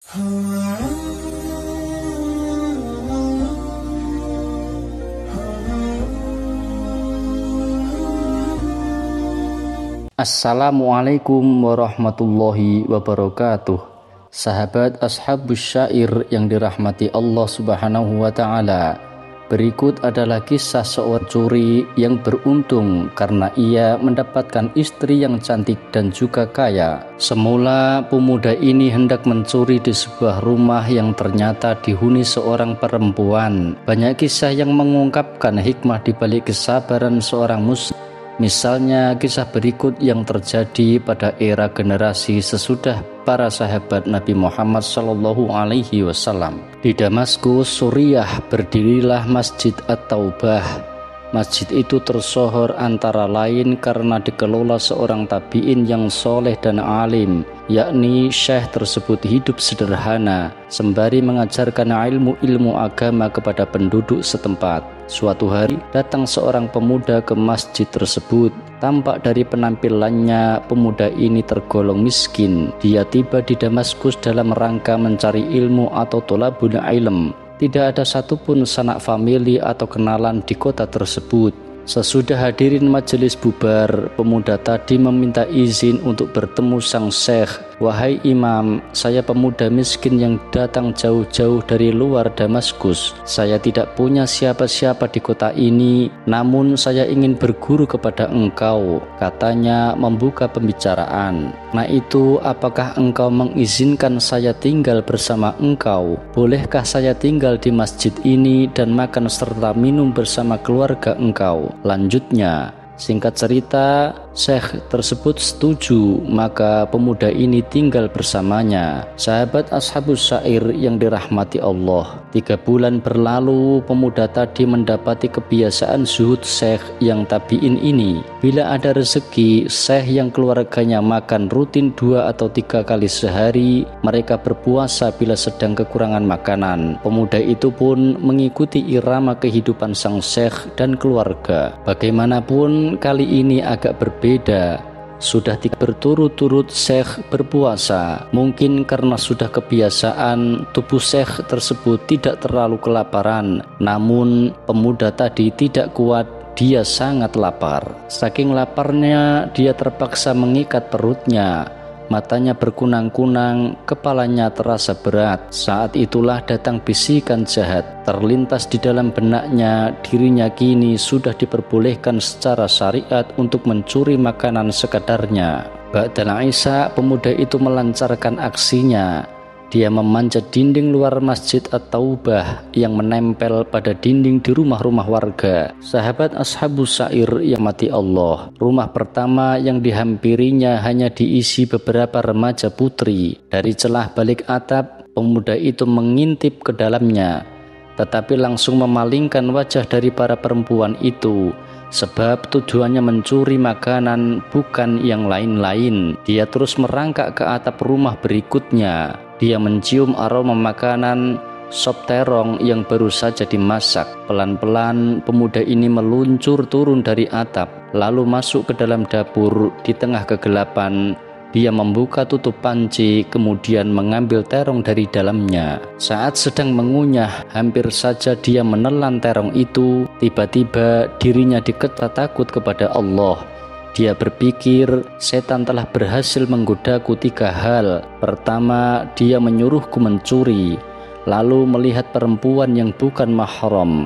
Assalamualaikum warahmatullahi wabarakatuh. Sahabat Ashabus Syair yang dirahmati Allah Subhanahu wa Ta'ala, berikut adalah kisah seorang curi yang beruntung karena ia mendapatkan istri yang cantik dan juga kaya. Semula pemuda ini hendak mencuri di sebuah rumah yang ternyata dihuni seorang perempuan. Banyak kisah yang mengungkapkan hikmah di balik kesabaran seorang muslim. Misalnya kisah berikut yang terjadi pada era generasi sesudah para sahabat Nabi Muhammad SAW. Di Damaskus, Suriah, berdirilah Masjid At-Taubah. Masjid itu tersohor antara lain karena dikelola seorang tabi'in yang soleh dan alim, yakni syekh tersebut hidup sederhana, sembari mengajarkan ilmu-ilmu agama kepada penduduk setempat. Suatu hari datang seorang pemuda ke masjid tersebut. Tampak dari penampilannya pemuda ini tergolong miskin. Dia tiba di Damaskus dalam rangka mencari ilmu atau tholabul ilm. Tidak ada satupun sanak famili atau kenalan di kota tersebut. Sesudah hadirin majelis bubar, pemuda tadi meminta izin untuk bertemu sang syekh. Wahai imam, saya pemuda miskin yang datang jauh-jauh dari luar Damaskus. Saya tidak punya siapa-siapa di kota ini, namun saya ingin berguru kepada engkau, katanya membuka pembicaraan. Nah itu, apakah engkau mengizinkan saya tinggal bersama engkau? Bolehkah saya tinggal di masjid ini dan makan serta minum bersama keluarga engkau? Lanjutnya, singkat cerita, syekh tersebut setuju, maka pemuda ini tinggal bersamanya. Sahabat Ashabus Syair yang dirahmati Allah, 3 bulan berlalu, pemuda tadi mendapati kebiasaan zuhud syekh yang tabi'in ini. Bila ada rezeki, syekh yang keluarganya makan rutin 2 atau 3 kali sehari. Mereka berpuasa bila sedang kekurangan makanan. Pemuda itu pun mengikuti irama kehidupan sang syekh dan keluarga. Bagaimanapun kali ini agak berbeda. Sudah 3 berturut-turut syekh berpuasa. Mungkin karena sudah kebiasaan, tubuh syekh tersebut tidak terlalu kelaparan. Namun pemuda tadi tidak kuat, dia sangat lapar. Saking laparnya, dia terpaksa mengikat perutnya. Matanya berkunang-kunang, kepalanya terasa berat. Saat itulah datang bisikan jahat. Terlintas di dalam benaknya, dirinya kini sudah diperbolehkan secara syariat untuk mencuri makanan sekadarnya. Ba'dal Isya, pemuda itu melancarkan aksinya. Dia memanjat dinding luar Masjid At-Taubah yang menempel pada dinding di rumah-rumah warga. Sahabat Ashabus Syair yang mati Allah, rumah pertama yang dihampirinya hanya diisi beberapa remaja putri. Dari celah balik atap, pemuda itu mengintip ke dalamnya, tetapi langsung memalingkan wajah dari para perempuan itu, sebab tujuannya mencuri makanan bukan yang lain-lain. Dia terus merangkak ke atap rumah berikutnya. Dia mencium aroma makanan sop terong yang baru saja dimasak. Pelan-pelan pemuda ini meluncur turun dari atap, lalu masuk ke dalam dapur. Di tengah kegelapan, dia membuka tutup panci, kemudian mengambil terong dari dalamnya. Saat sedang mengunyah, hampir saja dia menelan terong itu. Tiba-tiba dirinya diketat takut kepada Allah. Dia berpikir, setan telah berhasil menggodaku 3 hal. Pertama, dia menyuruhku mencuri, lalu melihat perempuan yang bukan mahram,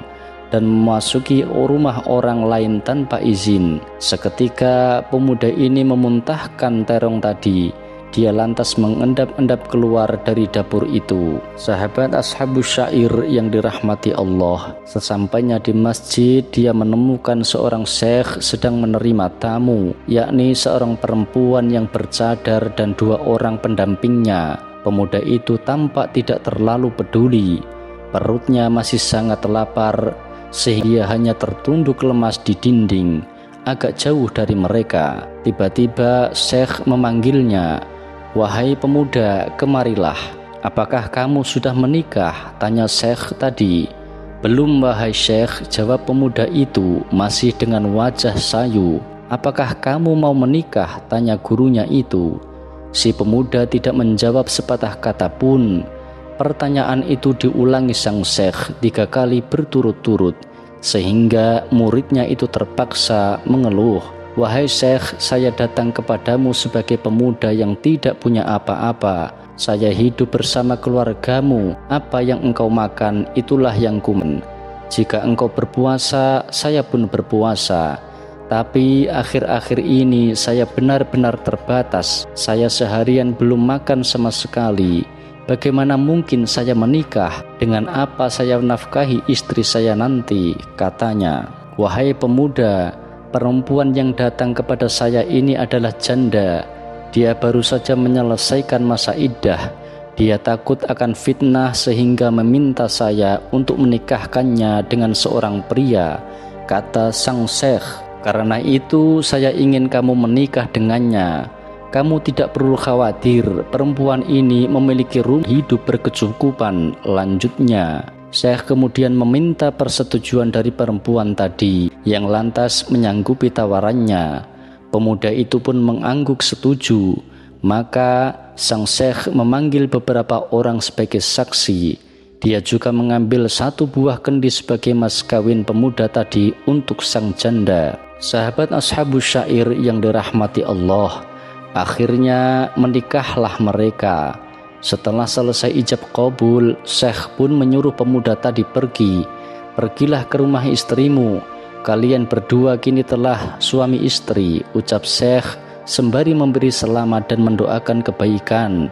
dan memasuki rumah orang lain tanpa izin. Seketika pemuda ini memuntahkan terong tadi. Dia lantas mengendap-endap keluar dari dapur itu. Sahabat Ashabus Syair yang dirahmati Allah, sesampainya di masjid, dia menemukan seorang syekh sedang menerima tamu, yakni seorang perempuan yang bercadar dan 2 orang pendampingnya. Pemuda itu tampak tidak terlalu peduli. Perutnya masih sangat lapar, sehingga hanya tertunduk lemas di dinding, agak jauh dari mereka. Tiba-tiba syekh memanggilnya. Wahai pemuda, kemarilah. Apakah kamu sudah menikah? Tanya syekh tadi. Belum wahai syekh, jawab pemuda itu masih dengan wajah sayu. Apakah kamu mau menikah? Tanya gurunya itu. Si pemuda tidak menjawab sepatah kata pun. Pertanyaan itu diulangi sang syekh 3 kali berturut-turut, sehingga muridnya itu terpaksa mengeluh. Wahai syekh, saya datang kepadamu sebagai pemuda yang tidak punya apa-apa. Saya hidup bersama keluargamu. Apa yang engkau makan, itulah yang kumen. Jika engkau berpuasa, saya pun berpuasa. Tapi akhir-akhir ini saya benar-benar terbatas. Saya seharian belum makan sama sekali. Bagaimana mungkin saya menikah? Dengan apa saya nafkahi istri saya nanti? Katanya. Wahai pemuda, perempuan yang datang kepada saya ini adalah janda. Dia baru saja menyelesaikan masa iddah. Dia takut akan fitnah sehingga meminta saya untuk menikahkannya dengan seorang pria. Kata sang syekh, karena itu saya ingin kamu menikah dengannya. Kamu tidak perlu khawatir, perempuan ini memiliki rumah hidup berkecukupan. Lanjutnya, Syekh kemudian meminta persetujuan dari perempuan tadi yang lantas menyanggupi tawarannya. Pemuda itu pun mengangguk setuju. Maka sang Syekh memanggil beberapa orang sebagai saksi. Dia juga mengambil 1 buah kendi sebagai mas kawin pemuda tadi untuk sang janda. Sahabat Ashabus Syair yang dirahmati Allah, akhirnya menikahlah mereka. Setelah selesai ijab qabul, Syekh pun menyuruh pemuda tadi pergi. Pergilah ke rumah istrimu. Kalian berdua kini telah suami istri, ucap Syekh sembari memberi selamat dan mendoakan kebaikan.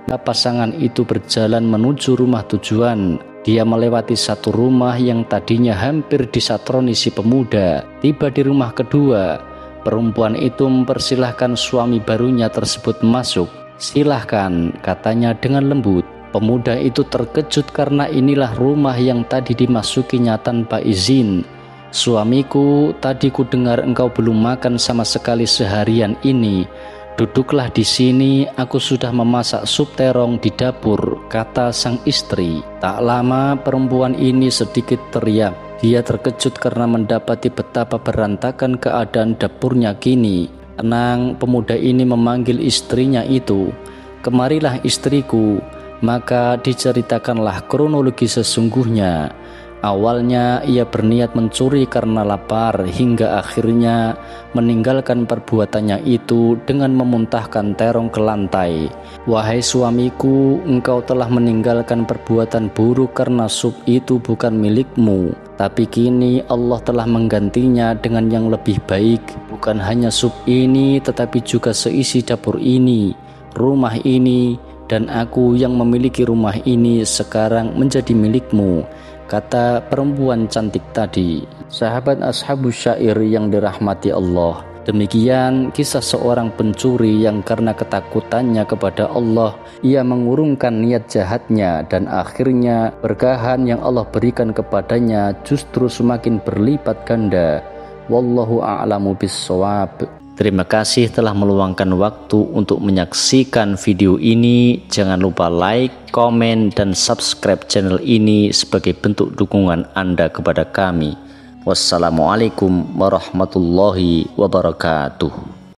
Pasangan itu berjalan menuju rumah tujuan. Dia melewati 1 rumah yang tadinya hampir disatroni si pemuda. Tiba di rumah kedua. Perempuan itu mempersilahkan suami barunya tersebut masuk. Silahkan, katanya dengan lembut. Pemuda itu terkejut karena inilah rumah yang tadi dimasukinya tanpa izin. Suamiku, tadi ku dengar engkau belum makan sama sekali seharian ini. Duduklah di sini, aku sudah memasak sup terong di dapur, kata sang istri. Tak lama perempuan ini sedikit teriak. Dia terkejut karena mendapati betapa berantakan keadaan dapurnya kini. Tenang, pemuda ini memanggil istrinya itu. Kemarilah istriku. Maka diceritakanlah kronologi sesungguhnya. Awalnya ia berniat mencuri karena lapar, hingga akhirnya meninggalkan perbuatannya itu dengan memuntahkan terong ke lantai. Wahai suamiku, engkau telah meninggalkan perbuatan buruk karena sup itu bukan milikmu. Tapi kini Allah telah menggantinya dengan yang lebih baik. Bukan hanya sup ini, tetapi juga seisi dapur ini, rumah ini, dan aku yang memiliki rumah ini sekarang menjadi milikmu, kata perempuan cantik tadi. Sahabat Ashabus Syair yang dirahmati Allah, demikian kisah seorang pencuri yang karena ketakutannya kepada Allah, ia mengurungkan niat jahatnya dan akhirnya berkahan yang Allah berikan kepadanya justru semakin berlipat ganda. Wallahu a'lamu bissawab. Terima kasih telah meluangkan waktu untuk menyaksikan video ini. Jangan lupa like, komen, dan subscribe channel ini sebagai bentuk dukungan Anda kepada kami. Wassalamualaikum warahmatullahi wabarakatuh.